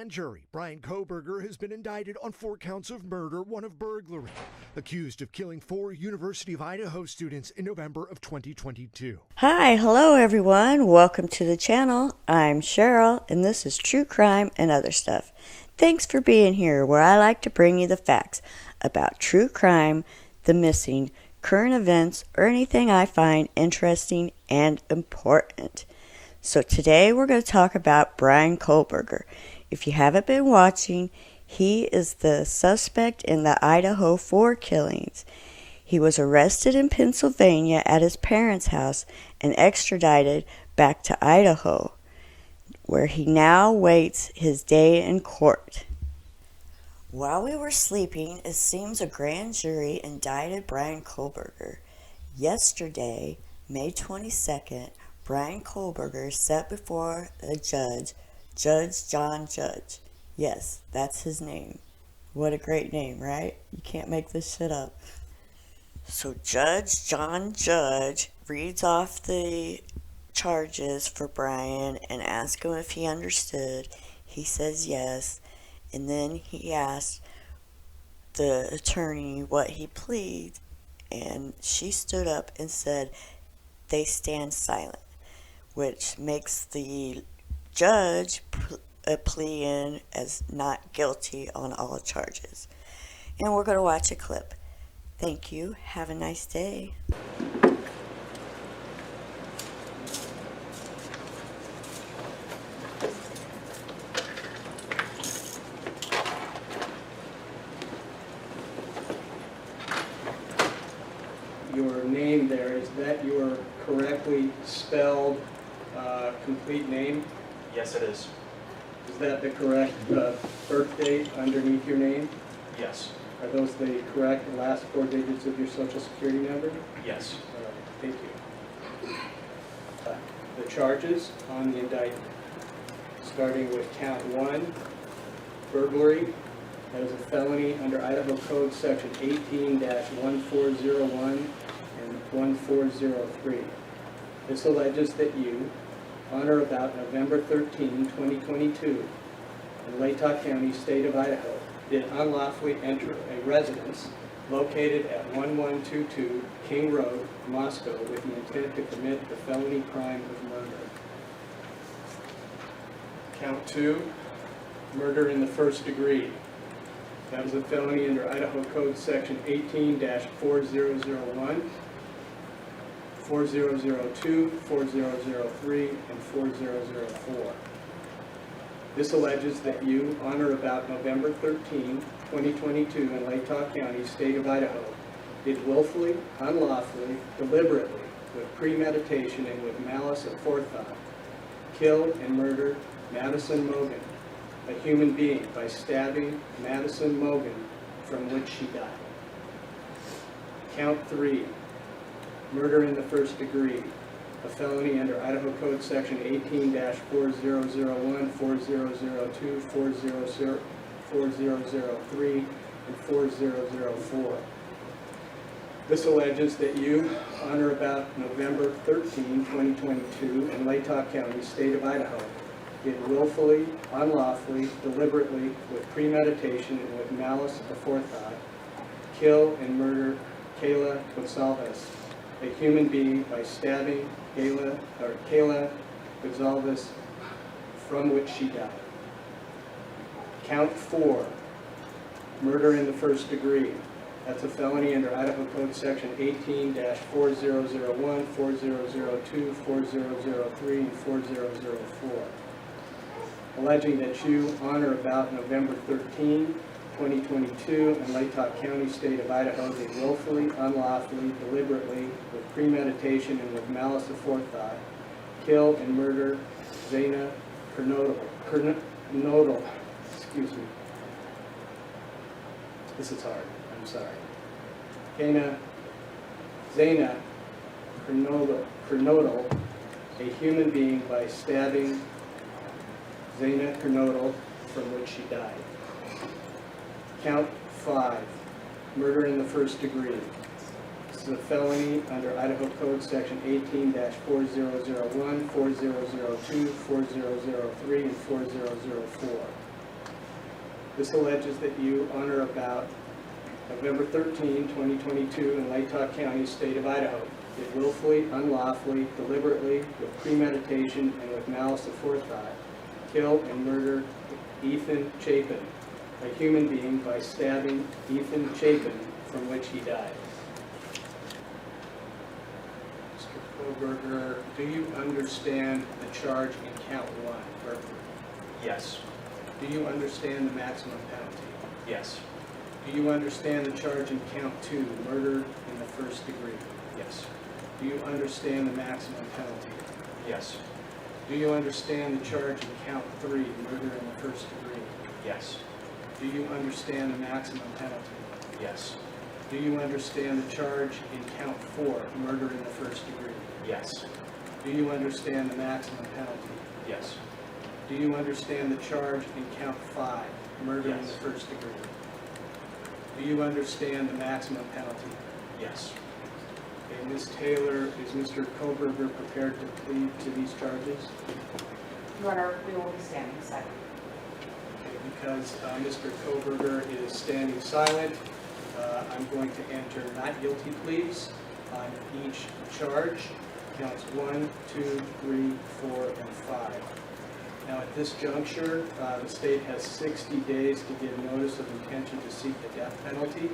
grand jury, Bryan Kohberger has been indicted on 4 counts of murder, 1 of burglary, accused of killing 4 University of Idaho students in November of 2022. Hi, hello everyone. Welcome to the channel. I'm Cheryl, and this is True Crime and Other Stuff. Thanks for being here, where I like to bring you the facts about true crime, the missing, current events, or anything I find interesting and important. So today we're going to talk about Bryan Kohberger. If you haven't been watching, he is the suspect in the Idaho 4 killings. He was arrested in Pennsylvania at his parents' house and extradited back to Idaho, where he now waits his day in court. While we were sleeping, it seems a grand jury indicted Bryan Kohberger. Yesterday, May 22nd, Bryan Kohberger sat before a judge, Judge John Judge. Yes, that's his name. What a great name, right? You can't make this shit up. So Judge John Judge reads off the charges for Bryan and asks him if he understood. He says yes, and then he asks the attorney what he pleads, and she stood up and said they stand silent, which makes the judge plea in as not guilty on all charges. And we're going to watch a clip. Thank you. Have a nice day. Your name there, is that your correctly spelled complete name? Yes, it is. Is that the correct birth date underneath your name? Yes. Are those the correct last 4 digits of your social security number? Yes. All right, thank you. The charges on the indictment, starting with count 1, burglary. That is a felony under Idaho Code Section 18-1401 and 1403. This alleges that you, on or about November 13, 2022, in Latah County, state of Idaho, did unlawfully enter a residence located at 1122 King Road, MASCOW, with the intent to commit the felony crime of murder. Count 2, murder in the first degree. That is a felony under Idaho Code Section 18-4001, 4002, 4003, and 4004. This alleges that you, on or about November 13, 2022, in Latah County, state of Idaho, did willfully, unlawfully, deliberately, with premeditation and with malice aforethought, kill and murder Madison Mogan, a human being, by stabbing Madison Mogan, from which she died. Count 3, murder in the first degree, a felony under Idaho Code Section 18-4001, 4002, 4003, and 4004. This alleges that you, on or about November 13, 2022, in Latah County, state of Idaho, did willfully, unlawfully, deliberately, with premeditation and with malice aforethought, kill and murder Kayla Gonzalez, a human being, by stabbing Kayla Gonzalez, from which she died. Count 4, murder in the first degree. That's a felony under Idaho Code Section 18-4001, 4002, 4003, and 4004. Alleging that you, on or about November 13, 2022, in Latah County, state of Idaho, did willfully, unlawfully, deliberately, with premeditation and with malice aforethought, kill and murder Zaina Kernodal. Excuse me. This is hard. I'm sorry. Zaina Kernodal, a human being, by stabbing Zaina Kernodal, from which she died. Count 5, murder in the first degree. This is a felony under Idaho Code Section 18-4001, 4002, 4003, and 4004. This alleges that you, on or about November 13, 2022, in Latah County, state of Idaho, did willfully, unlawfully, deliberately, with premeditation, and with malice aforethought, kill and murder Ethan Chapin, a human being, by stabbing Ethan Chapin, from which he died. Mr. Kohberger, do you understand the charge in count 1, burglary? Yes. Do you understand the maximum penalty? Yes. Do you understand the charge in count 2, murder in the first degree? Yes. Do you understand the maximum penalty? Yes. Do you understand the charge in count 3, murder in the first degree? Yes. Do you understand the maximum penalty? Yes. Do you understand the charge in count 4, murder in the first degree? Yes. Do you understand the maximum penalty? Yes. Do you understand the charge in count 5, murder in the Yes. first degree? Do you understand the maximum penalty? Yes. Okay, Ms. Taylor, is Mr. Kohberger prepared to plead to these charges? Your Honor, we will be standing silent. Okay, because Mr. Kohberger is standing silent, I'm going to enter not guilty pleas on each charge, counts 1, 2, 3, 4, and 5. Now, at this juncture, the state has 60 days to give notice of intention to seek the death penalty.